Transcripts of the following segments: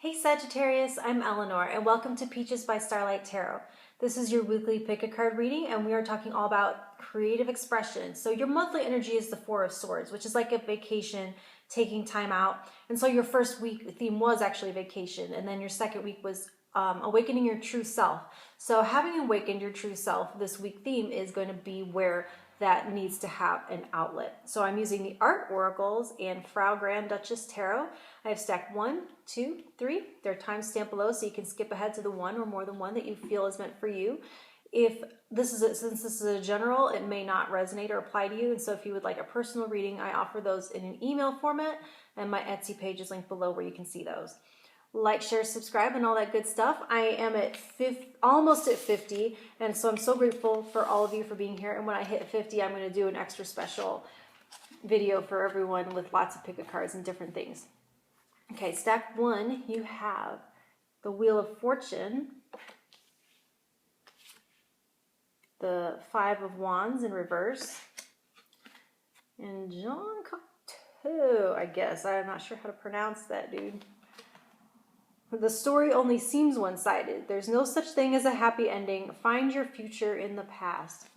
Hey Sagittarius, I'm Eleanor and welcome to Peaches by Starlight Tarot. This is your weekly pick a card reading and we are talking all about creative expression. So your monthly energy is the Four of Swords, which is like a vacation, taking time out. And so your first week theme was actually vacation, and then your second week was awakening your true self. So having awakened your true self, this week theme is going to be where that needs to have an outlet. So I'm using the Art Oracles and Frau Grand Duchess Tarot. I have stacked 1, 2, 3. They're timestamped below, so you can skip ahead to the one or more than one that you feel is meant for you. If this is since this is a general, it may not resonate or apply to you. And so if you would like a personal reading, I offer those in an email format, and my Etsy page is linked below where you can see those. Like, share, subscribe, and all that good stuff. I am at almost at 50, and so I'm so grateful for all of you for being here. And when I hit 50, I'm going to do an extra special video for everyone with lots of pick-a cards and different things. Okay, stack 1, you have the Wheel of Fortune, the 5 of Wands in reverse, and John Cocteau, I guess. I'm not sure how to pronounce that, dude. The story only seems one-sided. There's no such thing as a happy ending. Find your future in the past.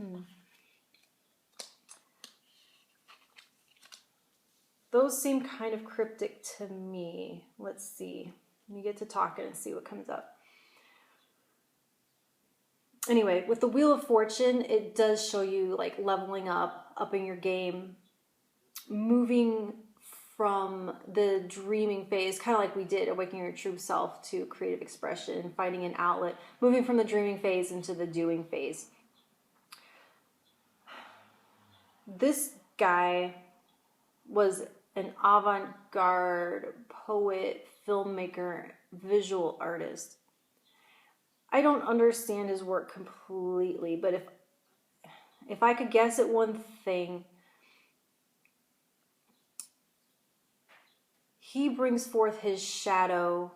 Those seem kind of cryptic to me. Let's see. Let me get to talking and see what comes up. Anyway, with the Wheel of Fortune, it does show you like leveling up, upping your game, moving from the dreaming phase, kind of like we did, awakening your true self, to creative expression, finding an outlet, moving from the dreaming phase into the doing phase. This guy was an avant-garde poet, filmmaker, visual artist. I don't understand his work completely, but if I could guess at one thing, he brings forth his shadow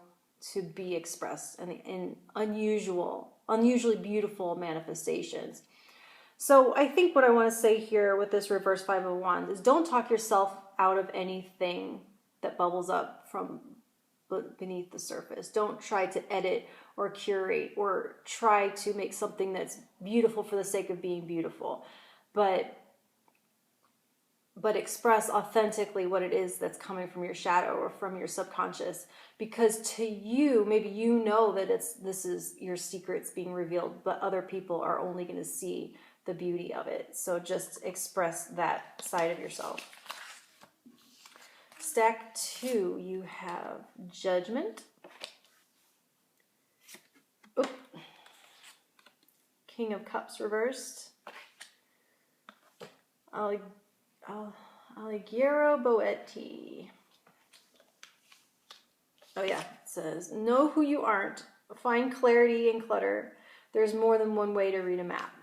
to be expressed in unusually beautiful manifestations. So I think what I want to say here with this reverse 5 of Wands is don't talk yourself out of anything that bubbles up from beneath the surface. Don't try to edit or curate or try to make something that's beautiful for the sake of being beautiful. But express authentically what it is that's coming from your shadow or from your subconscious, because to you, maybe you know that this is your secrets being revealed, but other people are only going to see the beauty of it. So just express that side of yourself. Stack 2, you have Judgment. Oop. King of Cups reversed. Alighiero Boetti. Oh yeah, it says, know who you aren't. Find clarity in clutter. There's more than one way to read a map.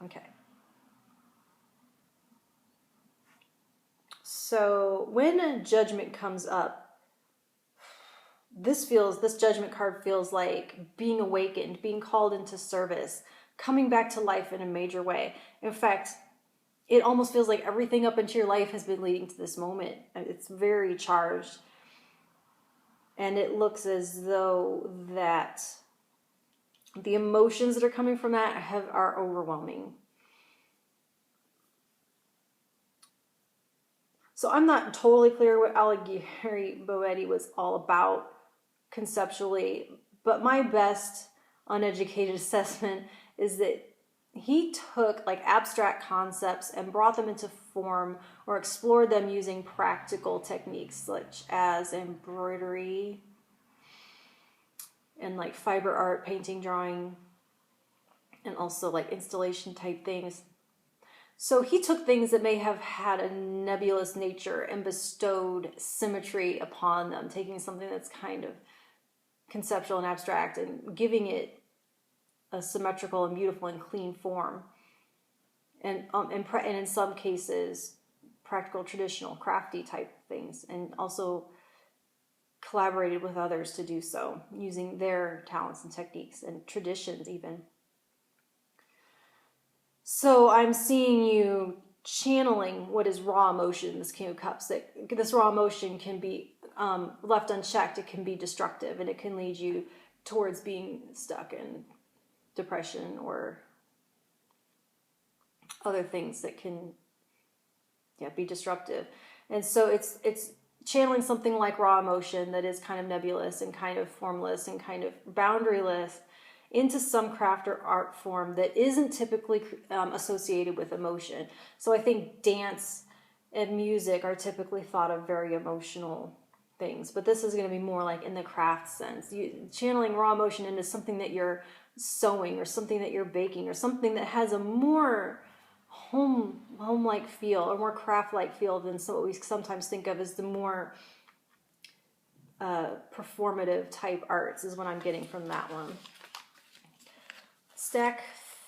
Okay. So when Judgment comes up, this Judgment card feels like being awakened, being called into service, coming back to life in a major way. In fact, it almost feels like everything up into your life has been leading to this moment. It's very charged. And it looks as though that the emotions that are coming from that are overwhelming. So I'm not totally clear what Alighiero Boetti was all about conceptually, but my best uneducated assessment is that he took like abstract concepts and brought them into form or explored them using practical techniques such as embroidery and like fiber art, painting, drawing, and also like installation type things. So he took things that may have had a nebulous nature and bestowed symmetry upon them, taking something that's kind of conceptual and abstract and giving it a symmetrical and beautiful and clean form. And in some cases, practical, traditional, crafty type things, and also collaborated with others to do so, using their talents and techniques and traditions even. So I'm seeing you channeling what is raw emotion, this King of Cups, that this raw emotion can be left unchecked. It can be destructive, and it can lead you towards being stuck in depression or other things that can be disruptive. And so it's channeling something like raw emotion that is kind of nebulous and kind of formless and kind of boundaryless into some craft or art form that isn't typically associated with emotion. So I think dance and music are typically thought of very emotional things, but this is going to be more like in the craft sense. Channeling raw emotion into something that you're sewing or something that you're baking or something that has a more home-like feel or more craft-like feel than what we sometimes think of as the more performative type arts is what I'm getting from that one. Stack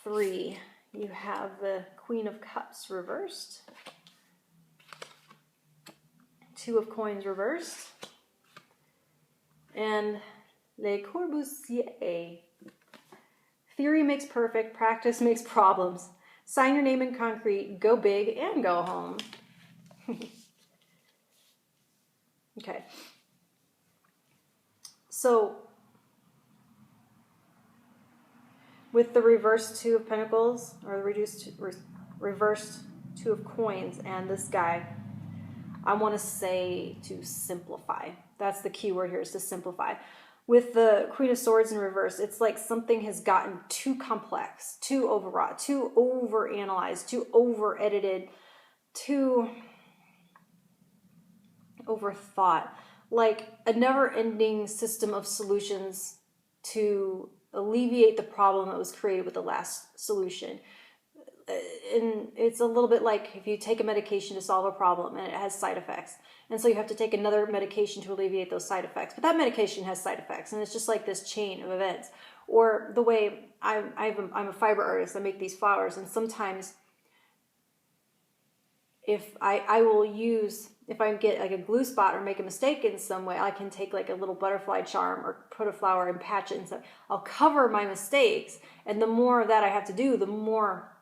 3, you have the Queen of Cups reversed, 2 of Coins reversed, and Le Corbusier. Theory makes perfect, practice makes problems. Sign your name in concrete, go big, and go home. Okay. So, with the reversed 2 of Pentacles, or the reversed 2 of Coins, and this guy, I want to say to simplify. That's the key word here, is to simplify. With the Queen of Swords in reverse, it's like something has gotten too complex, too overwrought, too overanalyzed, too over-edited, too overthought. Like a never-ending system of solutions to alleviate the problem that was created with the last solution. And it's a little bit like if you take a medication to solve a problem and it has side effects. And so you have to take another medication to alleviate those side effects. But that medication has side effects. And it's just like this chain of events. Or the way I'm a fiber artist. I make these flowers. And sometimes if if I get like a glue spot or make a mistake in some way, I can take like a little butterfly charm or put a flower and patch it and stuff. I'll cover my mistakes. And the more of that I have to do, the more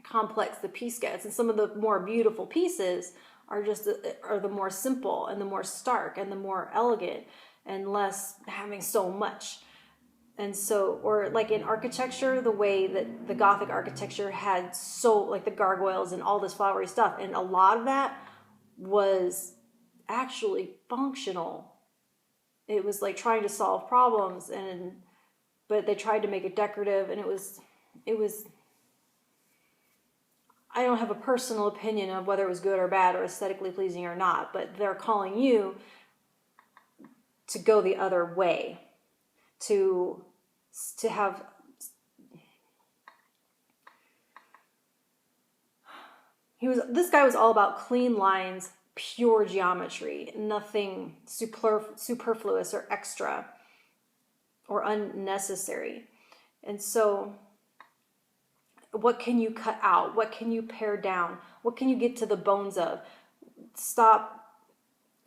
complex the piece gets. And some of the more beautiful pieces are the more simple and the more stark and the more elegant and less having so much. And so, or like in architecture, the way that the Gothic architecture had so like the gargoyles and all this flowery stuff, and a lot of that was actually functional. It was like trying to solve problems, but they tried to make it decorative, and it was I don't have a personal opinion of whether it was good or bad or aesthetically pleasing or not, but they're calling you to go the other way, to have this guy was all about clean lines, pure geometry, nothing superfluous or extra or unnecessary. And so what can you cut out? What can you pare down? What can you get to the bones of? Stop,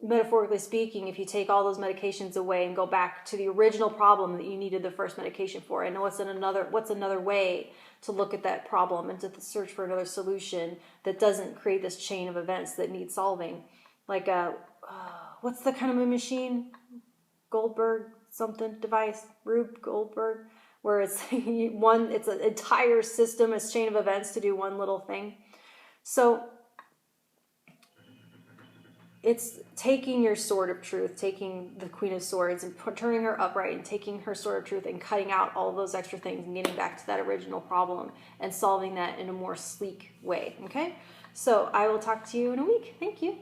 metaphorically speaking, if you take all those medications away and go back to the original problem that you needed the first medication for. And what's another way to look at that problem and to search for another solution that doesn't create this chain of events that need solving? Like what's the kind of a machine? Goldberg something device? Rube Goldberg? Where it's it's an entire system, a chain of events to do one little thing. So it's taking your sword of truth, taking the Queen of Swords and turning her upright and taking her sword of truth and cutting out all those extra things and getting back to that original problem and solving that in a more sleek way. Okay? So I will talk to you in a week. Thank you.